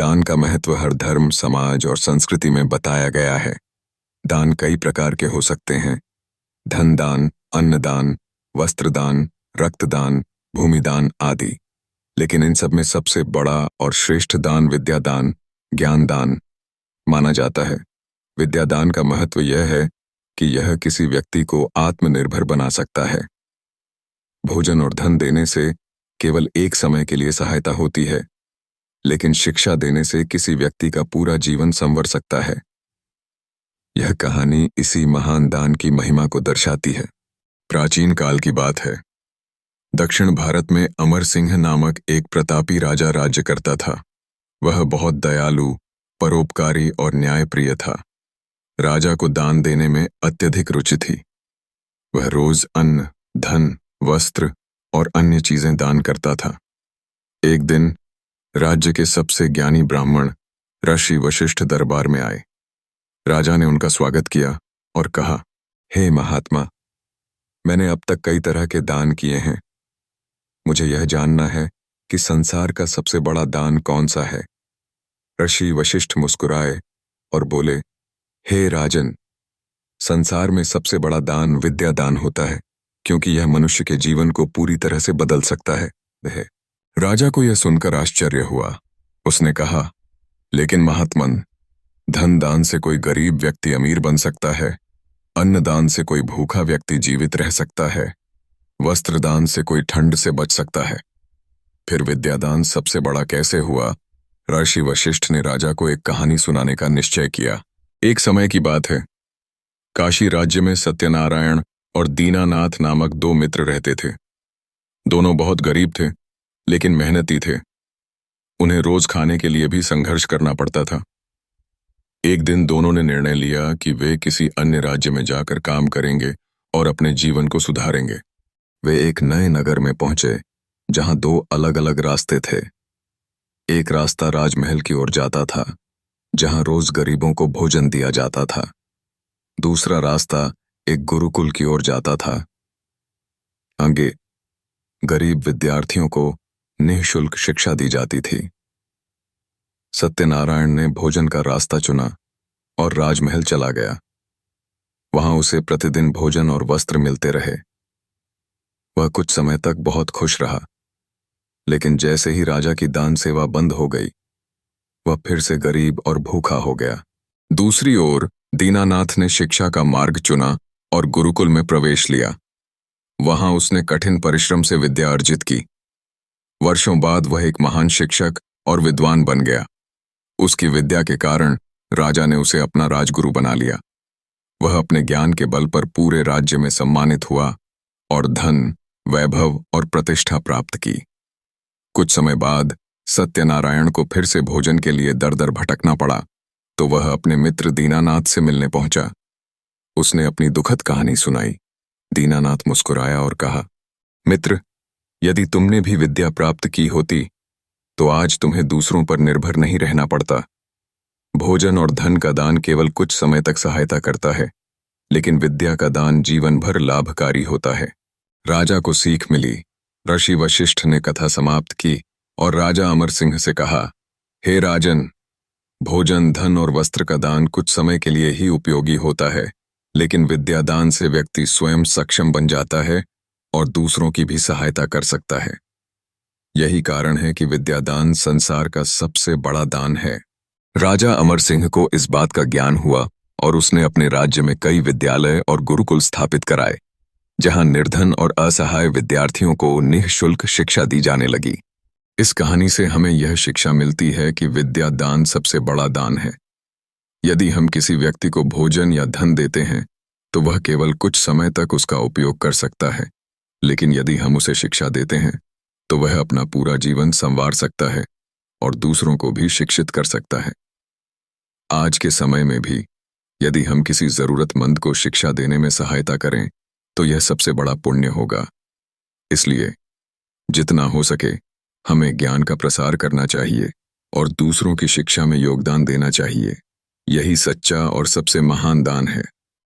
दान का महत्व हर धर्म, समाज और संस्कृति में बताया गया है। दान कई प्रकार के हो सकते हैं। धन दान, अन्न दान, वस्त्र दान, रक्तदान, भूमिदान आदि। लेकिन इन सब में सबसे बड़ा और श्रेष्ठ दान विद्या दान, ज्ञान दान माना जाता है। विद्या दान का महत्व यह है कि यह किसी व्यक्ति को आत्मनिर्भर बना सकता है। भोजन और धन देने से केवल एक समय के लिए सहायता होती है, लेकिन शिक्षा देने से किसी व्यक्ति का पूरा जीवन संवर सकता है। यह कहानी इसी महान दान की महिमा को दर्शाती है। प्राचीन काल की बात है। दक्षिण भारत में अमर सिंह नामक एक प्रतापी राजा राज्य करता था। वह बहुत दयालु, परोपकारी और न्यायप्रिय था। राजा को दान देने में अत्यधिक रुचि थी। वह रोज अन्न, धन, वस्त्र और अन्य चीजें दान करता था। एक दिन राज्य के सबसे ज्ञानी ब्राह्मण ऋषि वशिष्ठ दरबार में आए। राजा ने उनका स्वागत किया और कहा, हे महात्मा, मैंने अब तक कई तरह के दान किए हैं। मुझे यह जानना है कि संसार का सबसे बड़ा दान कौन सा है। ऋषि वशिष्ठ मुस्कुराए और बोले, हे राजन, संसार में सबसे बड़ा दान विद्या दान होता है, क्योंकि यह मनुष्य के जीवन को पूरी तरह से बदल सकता है। राजा को यह सुनकर आश्चर्य हुआ। उसने कहा, लेकिन महात्मन, धन दान से कोई गरीब व्यक्ति अमीर बन सकता है, अन्न दान से कोई भूखा व्यक्ति जीवित रह सकता है, वस्त्र दान से कोई ठंड से बच सकता है, फिर विद्यादान सबसे बड़ा कैसे हुआ? ऋषि वशिष्ठ ने राजा को एक कहानी सुनाने का निश्चय किया। एक समय की बात है। काशी राज्य में सत्यनारायण और दीनानाथ नामक दो मित्र रहते थे। दोनों बहुत गरीब थे, लेकिन मेहनती थे। उन्हें रोज खाने के लिए भी संघर्ष करना पड़ता था। एक दिन दोनों ने निर्णय लिया कि वे किसी अन्य राज्य में जाकर काम करेंगे और अपने जीवन को सुधारेंगे। वे एक नए नगर में पहुंचे, जहां दो अलग अलग रास्ते थे। एक रास्ता राजमहल की ओर जाता था, जहां रोज गरीबों को भोजन दिया जाता था। दूसरा रास्ता एक गुरुकुल की ओर जाता था। आगे गरीब विद्यार्थियों को निःशुल्क शिक्षा दी जाती थी। सत्यनारायण ने भोजन का रास्ता चुना और राजमहल चला गया। वहां उसे प्रतिदिन भोजन और वस्त्र मिलते रहे। वह कुछ समय तक बहुत खुश रहा, लेकिन जैसे ही राजा की दान सेवा बंद हो गई, वह फिर से गरीब और भूखा हो गया। दूसरी ओर दीनानाथ ने शिक्षा का मार्ग चुना और गुरुकुल में प्रवेश लिया। वहां उसने कठिन परिश्रम से विद्या अर्जित की। वर्षों बाद वह एक महान शिक्षक और विद्वान बन गया। उसकी विद्या के कारण राजा ने उसे अपना राजगुरु बना लिया। वह अपने ज्ञान के बल पर पूरे राज्य में सम्मानित हुआ और धन, वैभव और प्रतिष्ठा प्राप्त की। कुछ समय बाद सत्यनारायण को फिर से भोजन के लिए दर दर भटकना पड़ा, तो वह अपने मित्र दीनानाथ से मिलने पहुंचा। उसने अपनी दुखद कहानी सुनाई। दीनानाथ मुस्कुराया और कहा, मित्र, यदि तुमने भी विद्या प्राप्त की होती तो आज तुम्हें दूसरों पर निर्भर नहीं रहना पड़ता। भोजन और धन का दान केवल कुछ समय तक सहायता करता है, लेकिन विद्या का दान जीवन भर लाभकारी होता है। राजा को सीख मिली। ऋषि वशिष्ठ ने कथा समाप्त की और राजा अमर सिंह से कहा, हे राजन, भोजन, धन और वस्त्र का दान कुछ समय के लिए ही उपयोगी होता है, लेकिन विद्यादान से व्यक्ति स्वयं सक्षम बन जाता है और दूसरों की भी सहायता कर सकता है। यही कारण है कि विद्यादान संसार का सबसे बड़ा दान है। राजा अमर सिंह को इस बात का ज्ञान हुआ और उसने अपने राज्य में कई विद्यालय और गुरुकुल स्थापित कराए, जहां निर्धन और असहाय विद्यार्थियों को निःशुल्क शिक्षा दी जाने लगी। इस कहानी से हमें यह शिक्षा मिलती है कि विद्या दान सबसे बड़ा दान है। यदि हम किसी व्यक्ति को भोजन या धन देते हैं, तो वह केवल कुछ समय तक उसका उपयोग कर सकता है, लेकिन यदि हम उसे शिक्षा देते हैं, तो वह अपना पूरा जीवन संवार सकता है और दूसरों को भी शिक्षित कर सकता है। आज के समय में भी यदि हम किसी जरूरतमंद को शिक्षा देने में सहायता करें, तो यह सबसे बड़ा पुण्य होगा। इसलिए जितना हो सके हमें ज्ञान का प्रसार करना चाहिए और दूसरों की शिक्षा में योगदान देना चाहिए। यही सच्चा और सबसे महान दान है।